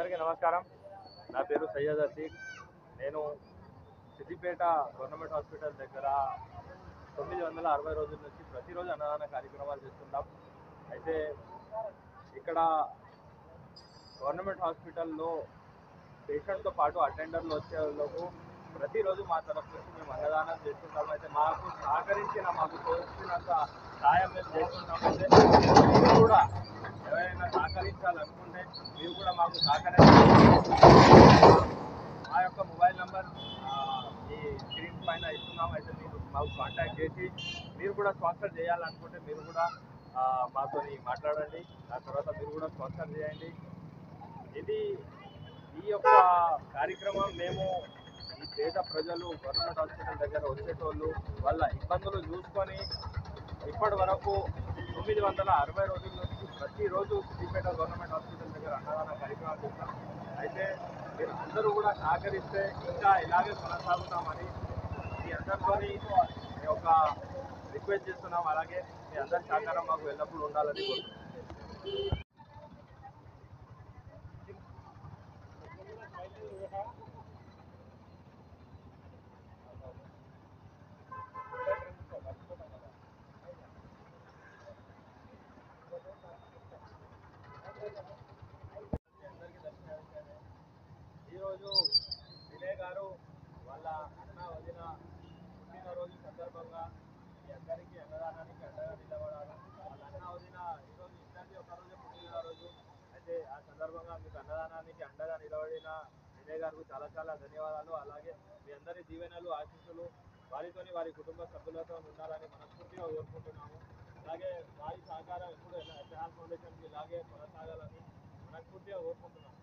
అందరికీ నమస్కారం. నా పేరు సయ్యద్ అతీక్. నేను సిద్దిపేట గవర్నమెంట్ హాస్పిటల్ దగ్గర 960 రోజుల నుంచి ప్రతిరోజు అన్నదాన కార్యక్రమాలు చేస్తున్నాం. అయితే ఇక్కడ గవర్నమెంట్ హాస్పిటల్లో పేషెంట్తో పాటు అటెండర్లు వచ్చే వాళ్ళకు ప్రతిరోజు మా తరఫు నుంచి మేము అన్నదానం చేస్తుంటాము. అయితే మాకు మాకు తోచినంత సాయం మేము చేస్తున్నాము. అయితే మీరు కూడా ఎవరైనా సహకరించాలనుకుంటే మీరు కూడా మాకు మా యొక్క మొబైల్ నంబర్ ఈ స్క్రీన్ పైన ఇస్తున్నాము. అయితే మీరు మాకు కాంటాక్ట్ చేసి మీరు కూడా స్పాన్సర్ చేయాలనుకుంటే మీరు కూడా మాతో మాట్లాడండి. దాని తర్వాత మీరు కూడా స్పాన్సర్ చేయండి. ఈ యొక్క కార్యక్రమం మేము ఈ పేద ప్రజలు గవర్నమెంట్ హాస్పిటల్ దగ్గర వచ్చేటోళ్ళు వాళ్ళ ఇబ్బందులు చూసుకొని ఇప్పటి వరకు 960 రోజుల నుంచి ప్రతిరోజు సిద్దిపేట గవర్నమెంట్ హాస్పిటల్ దగ్గర అన్నదాన కార్యక్రమాలు చేస్తాం. అయితే మీరు అందరూ కూడా సహకరిస్తే ఇంకా ఇలాగే కొనసాగుతామని మీ అందరితో ఒక రిక్వెస్ట్ చేస్తున్నాం. అలాగే మీ అందరి సహకారం మాకు ఎల్లప్పుడూ ఉండాలని కోరుతున్నాం. ఈరోజు వినయ్ గారు వాళ్ళ అన్న వదిన పుట్టినరోజు సందర్భంగా మీ అందరికీ అన్నదానానికి అండగా నిలబడాలి. వాళ్ళ అన్న వదిన ఈరోజు ఇద్దరికి ఒకరోజు పుట్టినరోజు. అయితే ఆ సందర్భంగా మీకు అన్నదానానికి అండగా నిలబడిన వినయ్ గారికి చాలా చాలా ధన్యవాదాలు. అలాగే మీ అందరి దీవెనలు ఆశీస్సులు వారితోని వారి కుటుంబ సభ్యులతో ఉండాలని మనస్ఫూర్తిగా కోరుకుంటున్నాము. అలాగే వారి సహకారం ఎప్పుడు ఎస్ఆర్ ఫౌండేషన్కి ఇలాగే కొనసాగాలని మనస్ఫూర్తిగా కోరుకుంటున్నాము.